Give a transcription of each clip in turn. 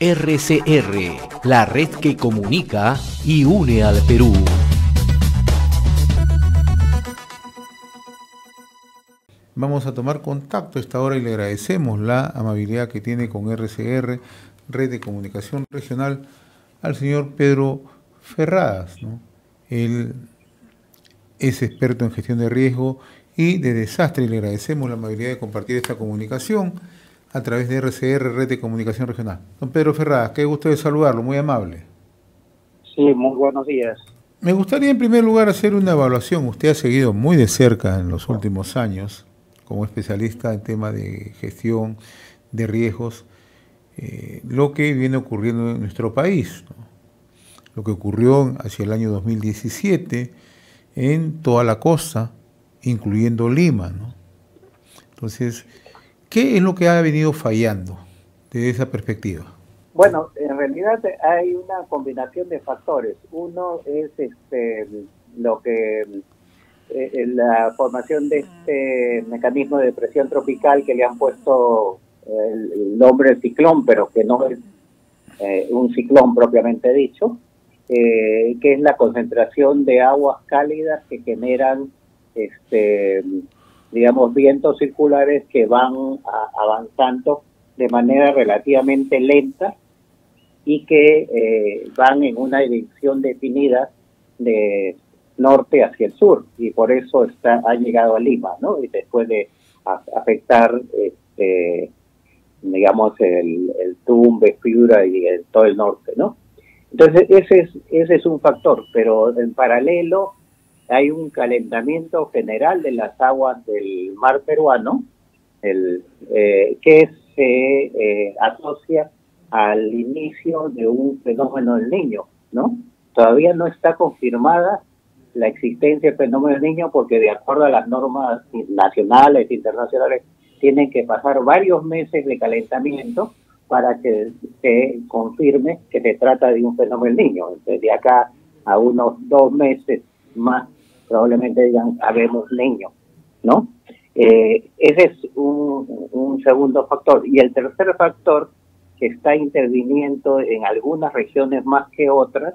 RCR, la red que comunica y une al Perú. Vamos a tomar contacto a esta hora y le agradecemos la amabilidad que tiene con RCR, Red de Comunicación Regional, al señor Pedro Ferradas, ¿no? Él es experto en gestión de riesgo y de desastre y le agradecemos la amabilidad de compartir esta comunicación a través de RCR, Red de Comunicación Regional. Don Pedro Ferradas, qué gusto de saludarlo, muy amable. Sí, muy buenos días. Me gustaría en primer lugar hacer una evaluación. Usted ha seguido muy de cerca en los últimos años como especialista en tema de gestión de riesgos, lo que viene ocurriendo en nuestro país, ¿no? Lo que ocurrió hacia el año 2017 en toda la costa, incluyendo Lima, ¿no? Entonces, ¿qué es lo que ha venido fallando desde esa perspectiva? Bueno, en realidad hay una combinación de factores. Uno es la formación de este mecanismo de depresión tropical que le han puesto el nombre de ciclón, pero que no es un ciclón propiamente dicho, que es la concentración de aguas cálidas que generan digamos, vientos circulares que van avanzando de manera relativamente lenta y que van en una dirección definida de norte hacia el sur, y por eso ha llegado a Lima, ¿no? Y después de afectar, digamos, el Tumbes, Piura y todo el norte, ¿no? Entonces, ese es un factor, pero en paralelo hay un calentamiento general de las aguas del mar peruano, que se asocia al inicio de un fenómeno del Niño, ¿no? Todavía no está confirmada la existencia del fenómeno del Niño porque, de acuerdo a las normas nacionales e internacionales, tienen que pasar varios meses de calentamiento para que se confirme que se trata de un fenómeno del Niño. Entonces, de acá a unos 2 meses más, probablemente digan, habemos Niño, ¿no? Ese es un segundo factor. Y el tercer factor, que está interviniendo en algunas regiones más que otras,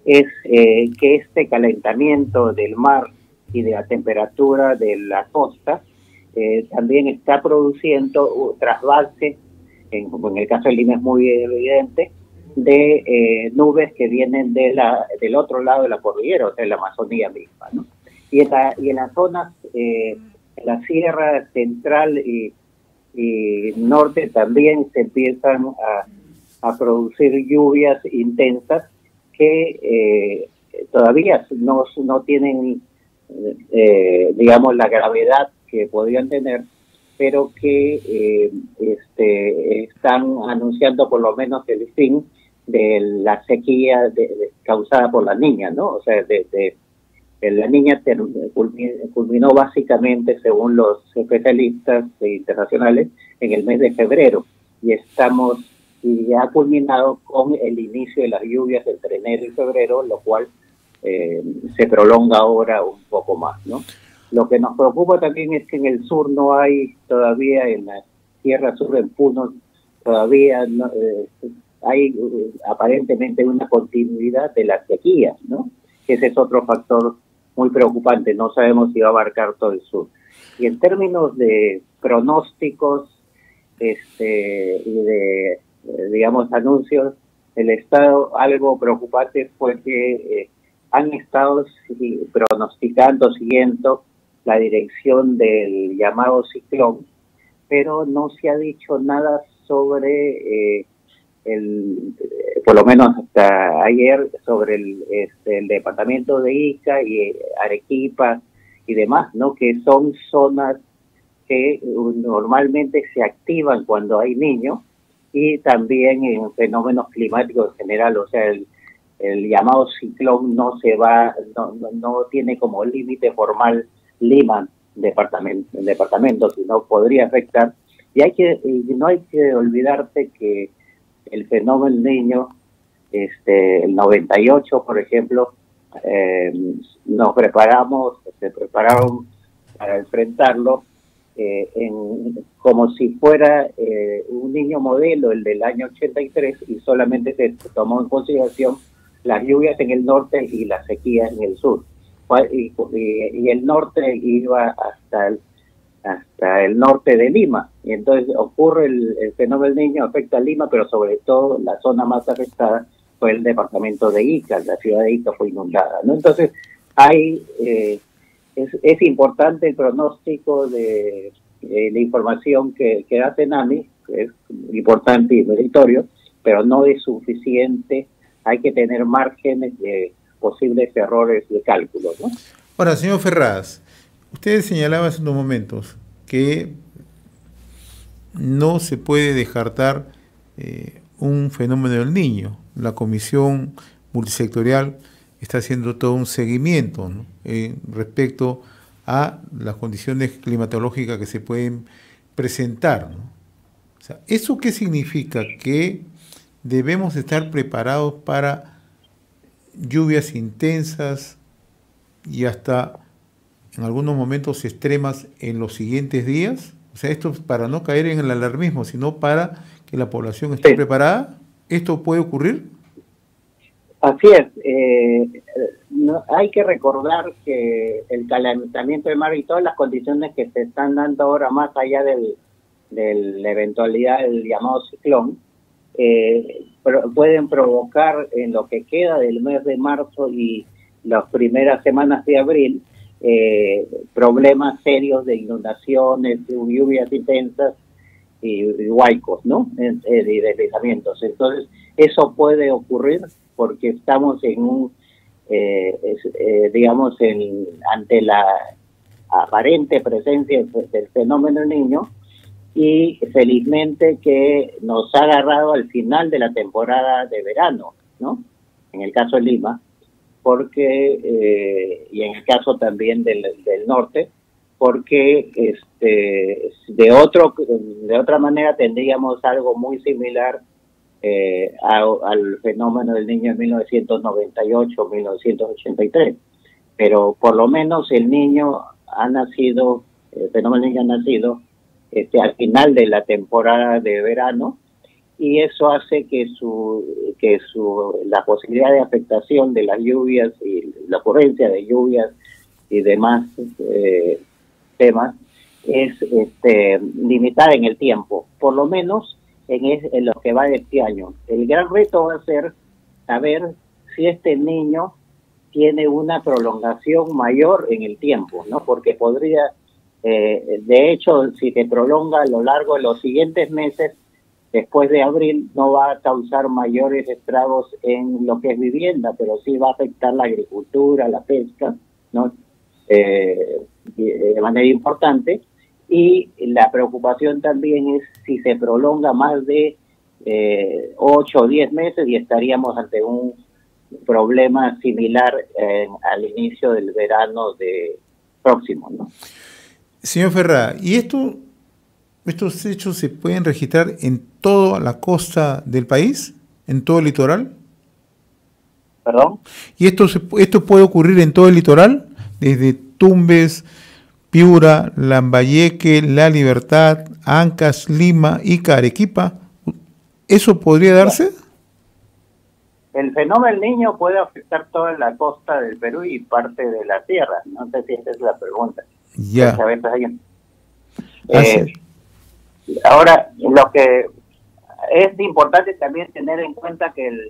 es que este calentamiento del mar y de la temperatura de la costa también está produciendo trasvase, en el caso de Lima es muy evidente, de nubes que vienen del otro lado de la cordillera, o sea, la Amazonía misma, ¿no? Y en las zonas, en la sierra central y norte también se empiezan a producir lluvias intensas que todavía no tienen, digamos, la gravedad que podrían tener, pero que están anunciando por lo menos el fin de la sequía causada por la Niña, ¿no? O sea, la Niña culminó básicamente, según los especialistas internacionales, en el mes de febrero, y ha culminado con el inicio de las lluvias entre enero y febrero, lo cual se prolonga ahora un poco más, ¿no? Lo que nos preocupa también es que en el sur no hay todavía, en la Sierra Sur, en Puno, todavía hay aparentemente una continuidad de las sequías, ¿no? Ese es otro factor muy preocupante, no sabemos si va a abarcar todo el sur. Y en términos de pronósticos y de, digamos, anuncios, el Estado, algo preocupante fue que han estado pronosticando, siguiendo la dirección del llamado ciclón, pero no se ha dicho nada sobre por lo menos hasta ayer, sobre el departamento de Ica y Arequipa y demás, ¿no? Que son zonas que normalmente se activan cuando hay niños, y también en fenómenos climáticos en general. O sea, el llamado ciclón no tiene como límite formal Lima, departamento, sino podría afectar. Y no hay que olvidarse que el fenómeno Niño, el 98, por ejemplo, se prepararon para enfrentarlo como si fuera un niño modelo, el del año 83, y solamente se tomó en consideración las lluvias en el norte y las sequías en el sur. Y el norte iba hasta el norte de Lima, y entonces ocurre el fenómeno del Niño, afecta a Lima, pero sobre todo la zona más afectada fue el departamento de Ica, la ciudad de Ica fue inundada, ¿no? Entonces es importante el pronóstico de la información que da CENAMI, que es importante y meritorio, pero no es suficiente, hay que tener márgenes de posibles errores de cálculo, ¿no? Ahora, señor Ferraz, usted señalaba hace unos momentos que no se puede descartar un fenómeno del Niño. La Comisión Multisectorial está haciendo todo un seguimiento, ¿no?, respecto a las condiciones climatológicas que se pueden presentar, ¿no? O sea, ¿eso qué significa? Que debemos estar preparados para lluvias intensas y hasta en algunos momentos extremas en los siguientes días. O sea, esto para no caer en el alarmismo, sino para que la población esté preparada. ¿Esto puede ocurrir? Así es. Hay que recordar que el calentamiento del mar y todas las condiciones que se están dando ahora, más allá de la eventualidad del llamado ciclón, pueden provocar en lo que queda del mes de marzo y las primeras semanas de abril problemas serios de inundaciones, lluvias intensas y huaicos, ¿no? Y deslizamientos. Entonces, eso puede ocurrir porque estamos en ante la aparente presencia del fenómeno del Niño, y felizmente que nos ha agarrado al final de la temporada de verano, ¿no? En el caso de Lima, porque y en el caso también del norte, porque de otra manera tendríamos algo muy similar al fenómeno del Niño en 1998-1983, pero por lo menos el fenómeno del Niño ha nacido al final de la temporada de verano, y eso hace que la posibilidad de afectación de las lluvias y la ocurrencia de lluvias y demás temas es limitada en el tiempo, por lo menos en lo que va de este año. El gran reto va a ser saber si este Niño tiene una prolongación mayor en el tiempo, ¿no? Porque podría, de hecho, si se prolonga a lo largo de los siguientes meses, después de abril, no va a causar mayores estragos en lo que es vivienda, pero sí va a afectar la agricultura, la pesca, ¿no? De manera importante. Y la preocupación también es si se prolonga más de 8 o 10 meses y estaríamos ante un problema similar al inicio del verano próximo, ¿no? Señor Ferraz, ¿y estos hechos se pueden registrar en toda la costa del país, en todo el litoral? ¿Perdón? ¿Y esto puede ocurrir en todo el litoral? Desde Tumbes, Piura, Lambayeque, La Libertad, Ancash, Lima, Ica, Arequipa. ¿Eso podría darse? El fenómeno del Niño puede afectar toda la costa del Perú y parte de la tierra. No sé si esa es la pregunta. Ya. Ahora, lo que es importante también tener en cuenta que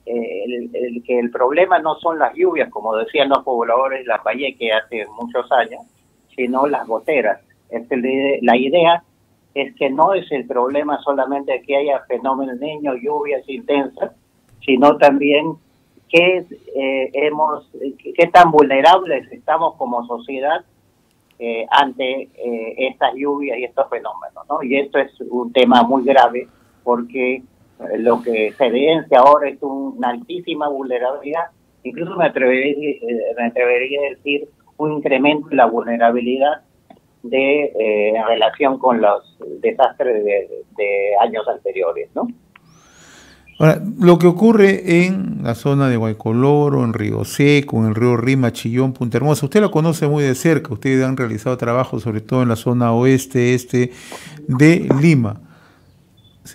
el problema no son las lluvias, como decían los pobladores de Lambayeque hace muchos años, sino las goteras. La idea es que no es el problema solamente que haya fenómenos niños, lluvias intensas, sino también qué tan vulnerables estamos como sociedad ante estas lluvias y estos fenómenos, ¿no? Y esto es un tema muy grave porque lo que se evidencia ahora es una altísima vulnerabilidad, incluso me atrevería a decir un incremento en la vulnerabilidad en relación con los desastres de años anteriores, ¿no? Ahora, lo que ocurre en la zona de Guaycoloro, en Río Seco, en el río Rima, Chillón, Punta Hermosa, usted la conoce muy de cerca, ustedes han realizado trabajo sobre todo en la zona oeste, este de Lima.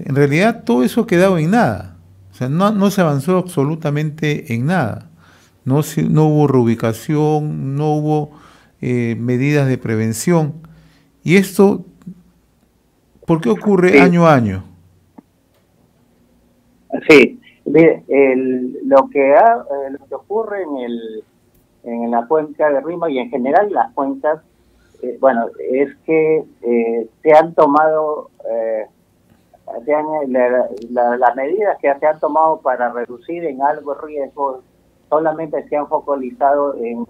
En realidad todo eso ha quedado en nada, o sea, no se avanzó absolutamente en nada, no hubo reubicación, no hubo medidas de prevención, y esto, ¿por qué ocurre Sí, año a año? sí. Mire, lo que ocurre en la cuenca de Rima y en general las cuencas, bueno, es que se han tomado las medidas que se han tomado para reducir en algo el riesgo solamente se han focalizado en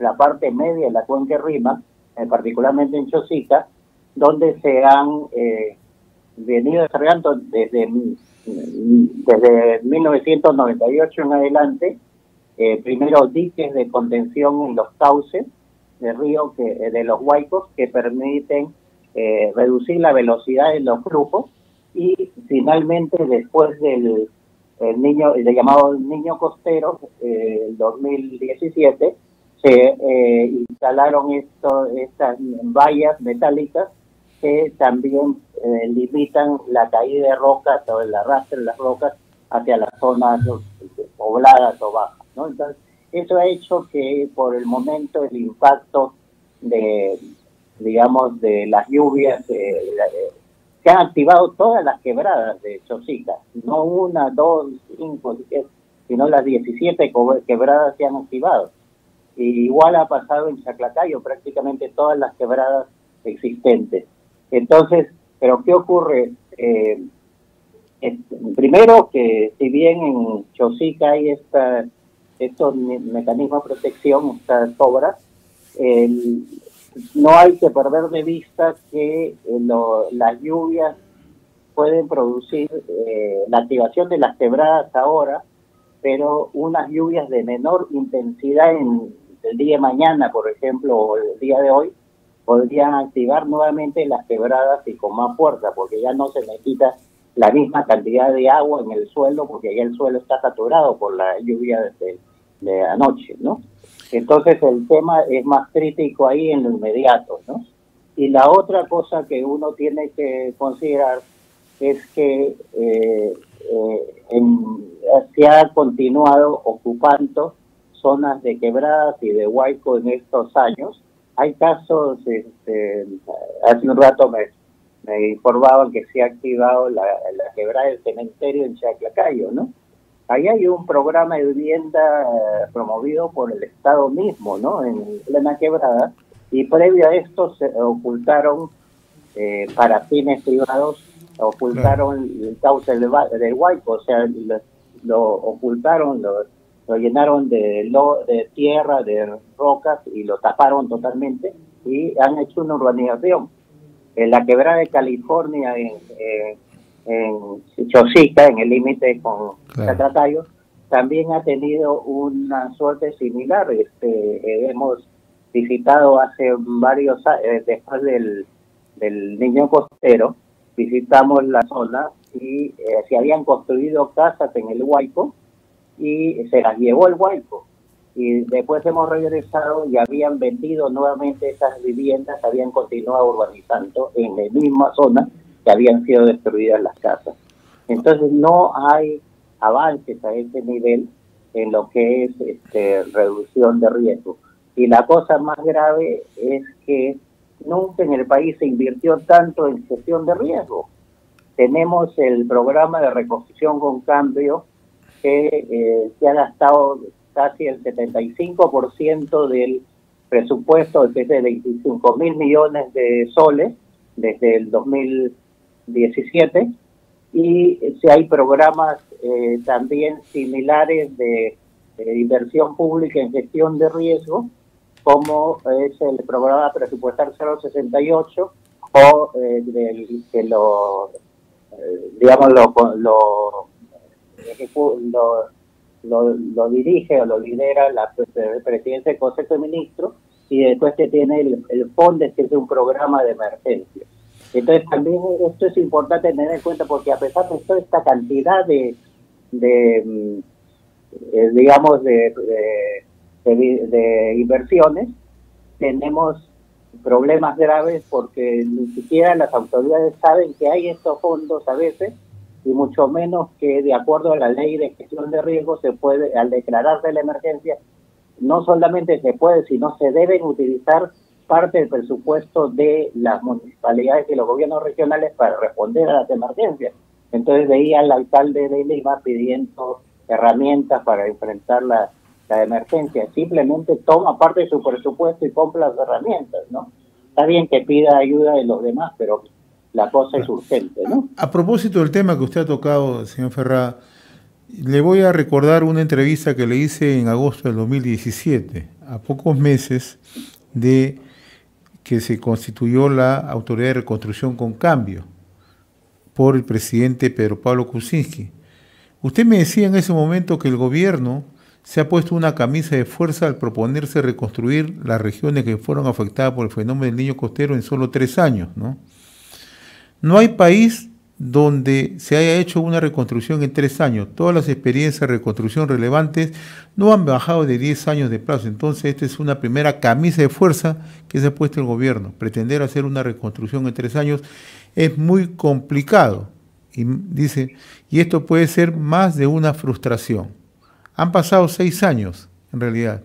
la parte media de la cuenca de Rima, particularmente en Chosica, donde se han venido desarrollando desde 1998 en adelante, primero diques de contención en los cauces del río, de los huaicos, que permiten reducir la velocidad de los flujos, y finalmente después del el llamado Niño Costero, el 2017, se instalaron estas vallas metálicas que también limitan la caída de rocas o el arrastre de las rocas hacia las zonas pobladas o bajas, ¿no? Entonces, eso ha hecho que por el momento el impacto de, digamos, de las lluvias, se han activado todas las quebradas de Chosica, no una, dos, cinco, sino las 17 quebradas se han activado. Y igual ha pasado en Chaclacayo, prácticamente todas las quebradas existentes. Entonces, ¿pero qué ocurre? Primero que si bien en Chosica hay estos mecanismos de protección, estas obras, no hay que perder de vista que las lluvias pueden producir la activación de las quebradas ahora, pero unas lluvias de menor intensidad en el día de mañana, por ejemplo, o el día de hoy, podrían activar nuevamente las quebradas y con más fuerza, porque ya no se necesita la misma cantidad de agua en el suelo, porque ya el suelo está saturado por la lluvia de anoche, ¿no? Entonces el tema es más crítico ahí en lo inmediato, ¿no? Y la otra cosa que uno tiene que considerar es que se ha continuado ocupando zonas de quebradas y de huaico en estos años. Hay casos, hace un rato me informaban que se ha activado la quebrada del cementerio en Chaclacayo, ¿no? Ahí hay un programa de vivienda promovido por el Estado mismo, ¿no? En plena quebrada, y previo a esto se ocultaron, para fines privados, ocultaron el cauce del Huayco, o sea, lo ocultaron, lo llenaron de tierra, de rocas, y lo taparon totalmente, y han hecho una urbanización. En la quebrada de California, en Chosica, en el límite con Chaclacayo, también ha tenido una suerte similar. Hemos visitado hace varios años, después del Niño Costero, visitamos la zona y se habían construido casas en el Huayco y se las llevó el Huayco. Y después hemos regresado y habían vendido nuevamente esas viviendas, habían continuado urbanizando en la misma zona que habían sido destruidas las casas. Entonces no hay avances a ese nivel en lo que es reducción de riesgo. Y la cosa más grave es que nunca en el país se invirtió tanto en gestión de riesgo. Tenemos el programa de reconstrucción con cambio que se ha gastado casi el 75% del presupuesto, que es de 25.000 millones de soles desde el 2017, y si hay programas también similares de inversión pública en gestión de riesgo, como es el programa presupuestal 068, o lo dirige o lo lidera la presidencia del Consejo de Ministros, y después que tiene el FONDES, que es un programa de emergencia. Entonces también esto es importante tener en cuenta, porque a pesar de toda esta cantidad de de digamos, de inversiones, tenemos problemas graves porque ni siquiera las autoridades saben que hay estos fondos a veces, y mucho menos que de acuerdo a la ley de gestión de riesgo se puede, al declararse la emergencia, no solamente se puede, sino se deben utilizar parte del presupuesto de las municipalidades y los gobiernos regionales para responder a las emergencias. Entonces veía al alcalde de Lima pidiendo herramientas para enfrentar la emergencia. Simplemente toma parte de su presupuesto y compra las herramientas, ¿no? Está bien que pida ayuda de los demás, pero la cosa es urgente, ¿no? A propósito del tema que usted ha tocado, señor Ferrá, le voy a recordar una entrevista que le hice en agosto del 2017, a pocos meses de que se constituyó la Autoridad de Reconstrucción con Cambio por el presidente Pedro Pablo Kuczynski. Usted me decía en ese momento que el gobierno se ha puesto una camisa de fuerza al proponerse reconstruir las regiones que fueron afectadas por el fenómeno del Niño Costero en solo 3 años, ¿no? No hay país donde se haya hecho una reconstrucción en 3 años. Todas las experiencias de reconstrucción relevantes no han bajado de 10 años de plazo. Entonces, esta es una primera camisa de fuerza que se ha puesto el gobierno. Pretender hacer una reconstrucción en 3 años es muy complicado. Y dice, y esto puede ser más de una frustración. Han pasado 6 años, en realidad.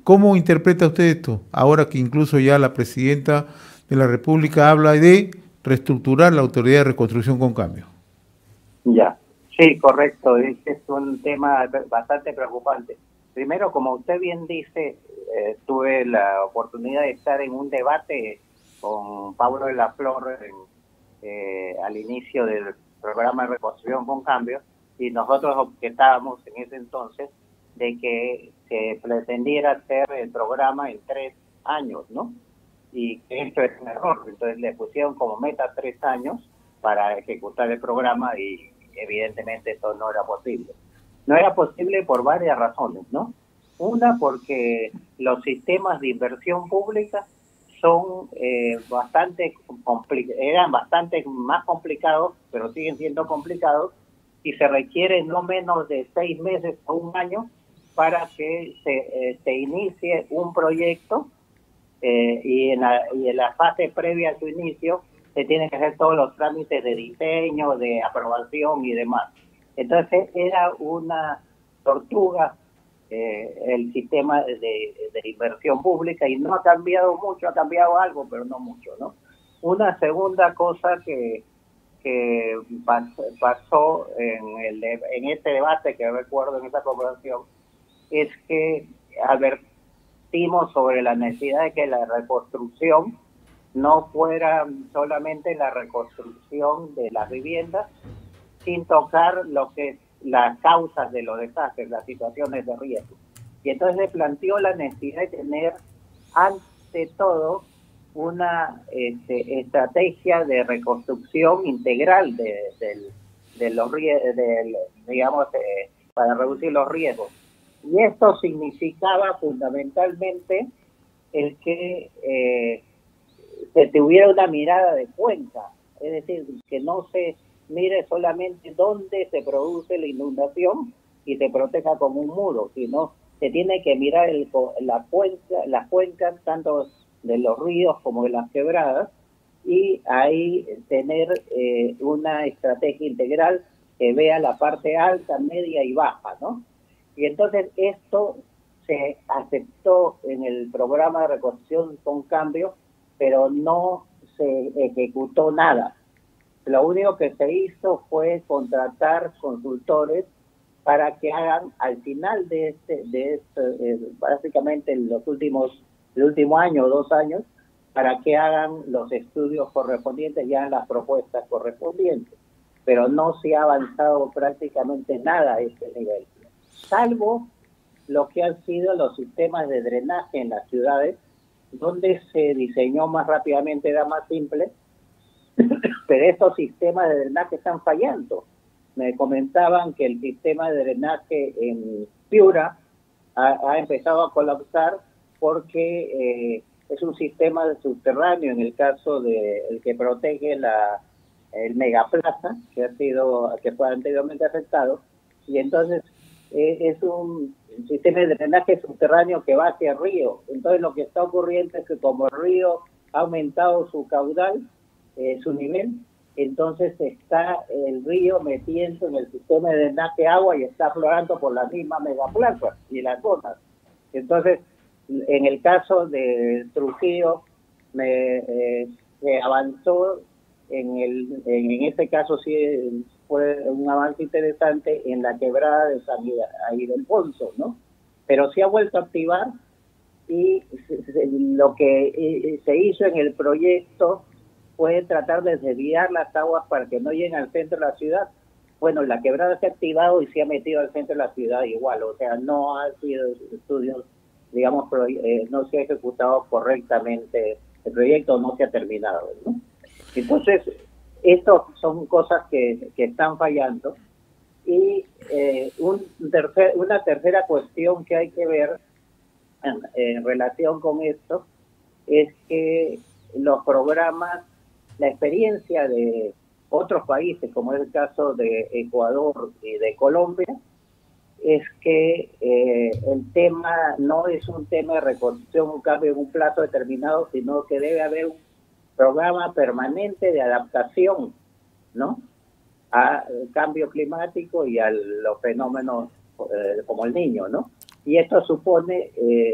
¿Cómo interpreta usted esto? Ahora que incluso ya la presidenta de la República habla de reestructurar la Autoridad de Reconstrucción con Cambio. Ya, sí, correcto. Es un tema bastante preocupante. Primero, como usted bien dice, tuve la oportunidad de estar en un debate con Pablo de la Flor al inicio del programa de Reconstrucción con Cambio, y nosotros objetábamos en ese entonces de que se pretendiera hacer el programa en 3 años, ¿no? Y que esto es un error. Entonces le pusieron como meta 3 años para ejecutar el programa y evidentemente eso no era posible. No era posible por varias razones, ¿no? Una, porque los sistemas de inversión pública son eran bastante más complicados, pero siguen siendo complicados, y se requiere no menos de 6 meses o 1 año para que se inicie un proyecto, y en la fase previa a su inicio se tienen que hacer todos los trámites de diseño, de aprobación y demás. Entonces era una tortuga el sistema de inversión pública, y no ha cambiado mucho, ha cambiado algo, pero no mucho, ¿no? Una segunda cosa que pasó en este debate que recuerdo en esa conversación es que advertimos sobre la necesidad de que la reconstrucción no fuera solamente la reconstrucción de las viviendas, sin tocar lo que es las causas de los desastres, las situaciones de riesgo. Y entonces se planteó la necesidad de tener, ante todo, una estrategia de reconstrucción integral de los digamos, para reducir los riesgos. Y esto significaba fundamentalmente el que se tuviera una mirada de cuenca, es decir, que no se mire solamente dónde se produce la inundación y se proteja como un muro, sino se tiene que mirar las cuencas tanto de los ríos como de las quebradas, y ahí tener una estrategia integral que vea la parte alta, media y baja, ¿no? Y entonces esto se aceptó en el programa de reconstrucción con Cambio, pero no se ejecutó nada. Lo único que se hizo fue contratar consultores para que hagan al final de básicamente el último año o 2 años, para que hagan los estudios correspondientes y hagan las propuestas correspondientes. Pero no se ha avanzado prácticamente nada a este nivel, salvo lo que han sido los sistemas de drenaje en las ciudades, donde se diseñó más rápidamente, era más simple, pero estos sistemas de drenaje están fallando. Me comentaban que el sistema de drenaje en Piura ha empezado a colapsar porque es un sistema subterráneo, en el caso de el que protege el Megaplaza, que fue anteriormente afectado, y entonces es un sistema de drenaje subterráneo que va hacia el río. Entonces lo que está ocurriendo es que como el río ha aumentado su caudal, su nivel, entonces está el río metiendo en el sistema de drenaje agua y está aflorando por la misma megaplaza y las zonas. Entonces, en el caso de Trujillo, se avanzó en este caso sí fue un avance interesante en la quebrada de San Ildefonso, ¿no? Pero sí ha vuelto a activar y lo que se hizo en el proyecto fue tratar de desviar las aguas para que no lleguen al centro de la ciudad. Bueno, la quebrada se ha activado y se ha metido al centro de la ciudad igual, o sea, no ha sido estudios, digamos, no se ha ejecutado correctamente el proyecto, no se ha terminado, ¿no? Entonces, estas son cosas que están fallando. Y una tercera cuestión que hay que ver en relación con esto es que los programas, la experiencia de otros países, como es el caso de Ecuador y de Colombia, es que el tema no es un tema de reconstrucción, un cambio en un plazo determinado, sino que debe haber un programa permanente de adaptación, ¿no?, al cambio climático y a los fenómenos como el Niño, ¿no? Y esto supone,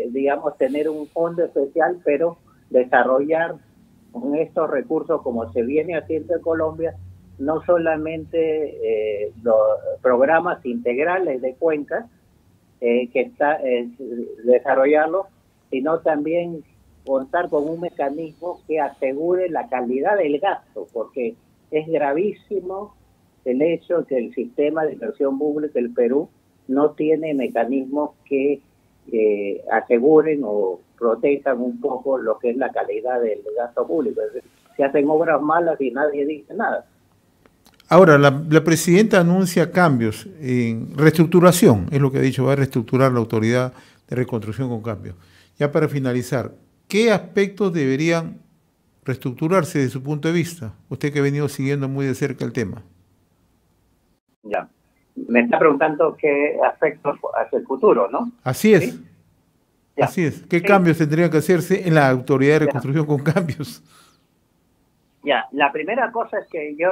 digamos, tener un fondo especial, pero desarrollar con estos recursos, como se viene haciendo en Colombia, no solamente los programas integrales de cuencas, que está desarrollarlo, sino también contar con un mecanismo que asegure la calidad del gasto, porque es gravísimo el hecho que el sistema de inversión pública del Perú no tiene mecanismos que aseguren o protejan un poco lo que es la calidad del gasto público. Es decir, se hacen obras malas y nadie dice nada. Ahora, la presidenta anuncia cambios en reestructuración, es lo que ha dicho, va a reestructurar la Autoridad de Reconstrucción con Cambios. Ya para finalizar, ¿qué aspectos deberían reestructurarse desde su punto de vista? Usted que ha venido siguiendo muy de cerca el tema. Ya. Me está preguntando qué aspectos hacia el futuro, ¿no? Así es. ¿Sí? Así es. ¿Qué cambios tendrían que hacerse en la Autoridad de Reconstrucción con Cambios? Ya, la primera cosa es que yo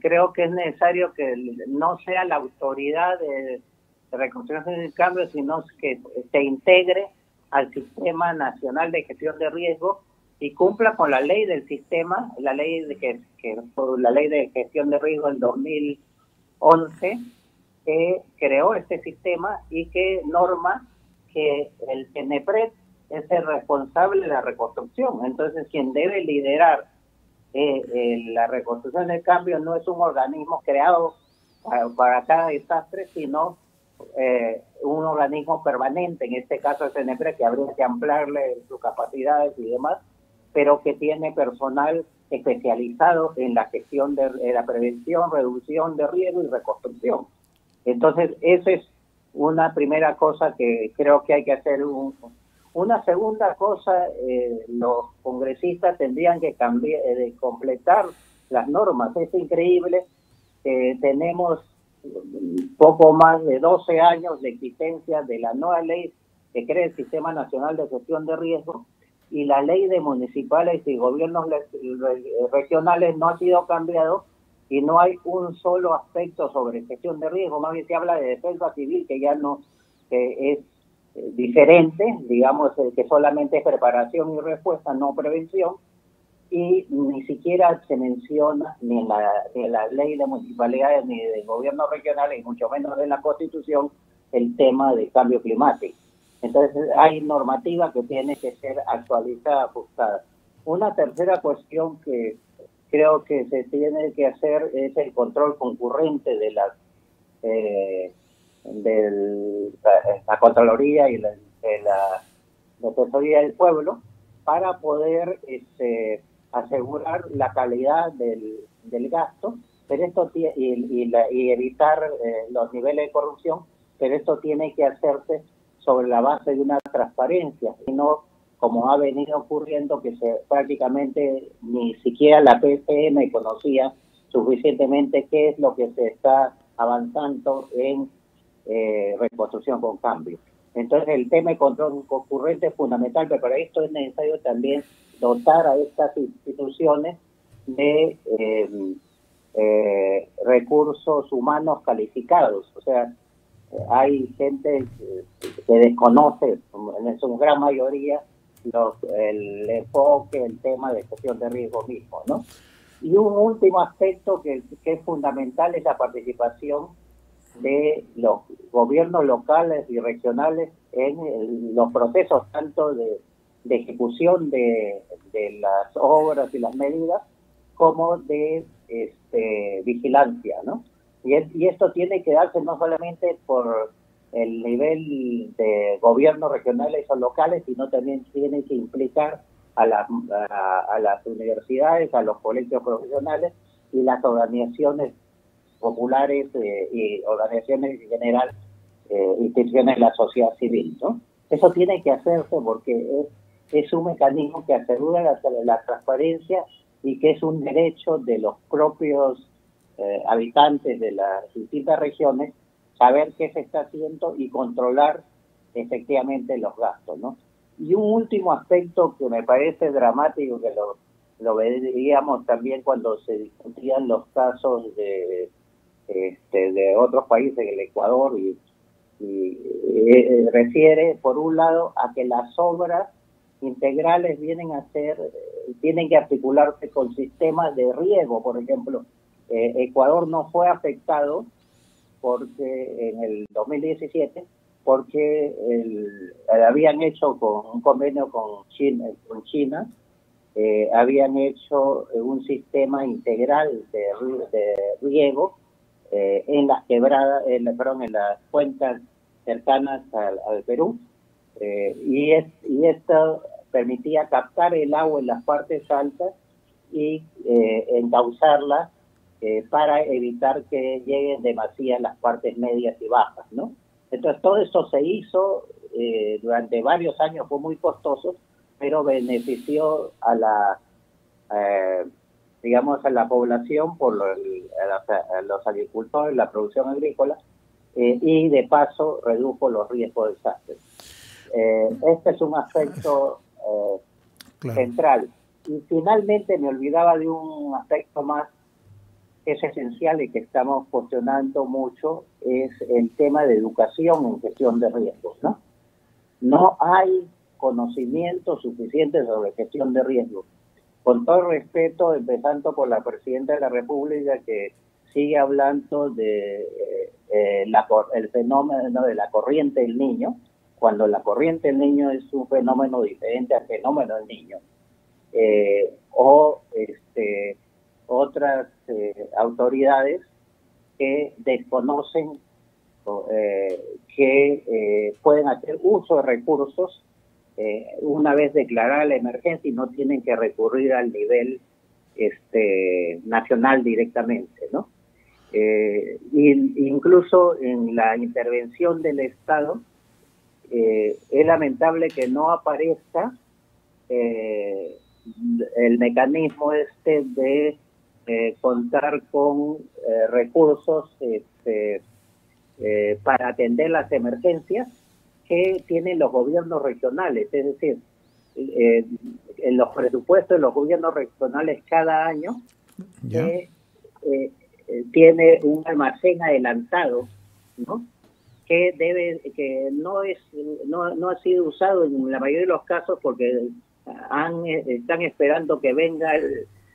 creo que es necesario que no sea la Autoridad de Reconstrucción y Cambios, sino que se integre al Sistema Nacional de Gestión de Riesgo y cumpla con la ley del sistema, la ley la ley de gestión de riesgo en 2011, que creó este sistema y que norma que el CENEPRED es el responsable de la reconstrucción. Entonces, quien debe liderar la reconstrucción del cambio no es un organismo creado para cada desastre, sino un organismo permanente, en este caso el CENEPRED, que habría que ampliarle sus capacidades y demás, pero que tiene personal especializado en la gestión de la prevención, reducción de riesgo y reconstrucción. Entonces, esa es una primera cosa que creo que hay que hacer. Una segunda cosa, los congresistas tendrían que completar las normas. Es increíble que tenemos poco más de 12 años de existencia de la nueva ley que crea el Sistema Nacional de Gestión de Riesgo, y la ley de municipales y gobiernos regionales no ha sido cambiado, y no hay un solo aspecto sobre gestión de riesgo. Más bien se habla de defensa civil, que ya no es diferente, digamos, que solamente es preparación y respuesta, no prevención, y ni siquiera se menciona ni en la ley de municipalidades ni de gobiernos regionales, y mucho menos en la Constitución, el tema de cambio climático. Entonces hay normativa que tiene que ser actualizada, ajustada. Una tercera cuestión que creo que se tiene que hacer es el control concurrente de la Contraloría y de la Defensoría del Pueblo, para poder asegurar la calidad del gasto, pero esto y evitar los niveles de corrupción, pero esto tiene que hacerse sobre la base de una transparencia, y no como ha venido ocurriendo, que prácticamente ni siquiera la PCM conocía suficientemente qué es lo que se está avanzando en reconstrucción con cambio. Entonces el tema de control concurrente es fundamental, pero para esto es necesario también dotar a estas instituciones de recursos humanos calificados. O sea, hay gente que desconoce, en su gran mayoría, el enfoque, el tema de gestión de riesgo mismo, ¿no? Y un último aspecto que es fundamental es la participación de los gobiernos locales y regionales en los procesos tanto de ejecución de las obras y las medidas como de vigilancia, ¿no? Y esto tiene que darse no solamente por el nivel de gobiernos regionales o locales, sino también tiene que implicar a las universidades, a los colegios profesionales y las organizaciones populares y organizaciones en general, instituciones de la sociedad civil, ¿no? Eso tiene que hacerse porque es un mecanismo que asegura la transparencia y que es un derecho de los propios habitantes de las distintas regiones saber qué se está haciendo y controlar efectivamente los gastos, ¿no? Y un último aspecto que me parece dramático, que lo veíamos también cuando se discutían los casos de otros países, el Ecuador, y refiere, por un lado, a que las obras integrales tienen que articularse con sistemas de riego. Por ejemplo, Ecuador no fue afectado porque en el 2017 porque habían hecho un convenio con China, habían hecho un sistema integral de riego en las quebradas, en las cuencas cercanas al Perú, y esto permitía captar el agua en las partes altas y encauzarla para evitar que lleguen demasiadas las partes medias y bajas, ¿no? Entonces todo eso se hizo durante varios años, fue muy costoso, pero benefició a la población por a los agricultores, la producción agrícola, y de paso redujo los riesgos de desastres. Este es un aspecto central. Y finalmente me olvidaba de un aspecto más que es esencial y que estamos cuestionando mucho, es el tema de educación en gestión de riesgos, ¿no? No hay conocimiento suficiente sobre gestión de riesgos. Con todo respeto, empezando por la Presidenta de la República, que sigue hablando de el fenómeno de la corriente del Niño, cuando la corriente del Niño es un fenómeno diferente al fenómeno del Niño. Otras autoridades que desconocen que pueden hacer uso de recursos una vez declarada la emergencia y no tienen que recurrir al nivel nacional directamente, ¿no? Incluso en la intervención del Estado es lamentable que no aparezca el mecanismo de contar con recursos para atender las emergencias que tienen los gobiernos regionales. Es decir, en los presupuestos de los gobiernos regionales cada año tiene un almacén adelantado, ¿no? que no ha sido usado en la mayoría de los casos porque están esperando que venga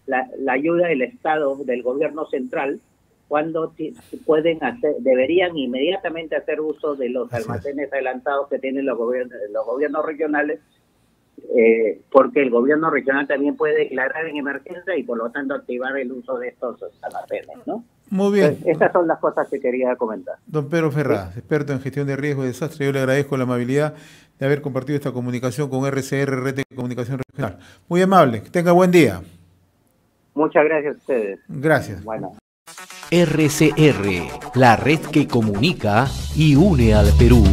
la ayuda del Estado, del gobierno central, cuando deberían inmediatamente hacer uso de los almacenes adelantados que tienen los gobiernos regionales, porque el gobierno regional también puede declarar en emergencia y por lo tanto activar el uso de estos almacenes, ¿no? Muy bien. Entonces, estas son las cosas que quería comentar. Don Pedro Ferraz, experto en gestión de riesgo y desastre, yo le agradezco la amabilidad de haber compartido esta comunicación con RCR, Red de Comunicación Regional. Muy amable, que tenga buen día. Muchas gracias a ustedes. Gracias. Bueno. RCR, la red que comunica y une al Perú.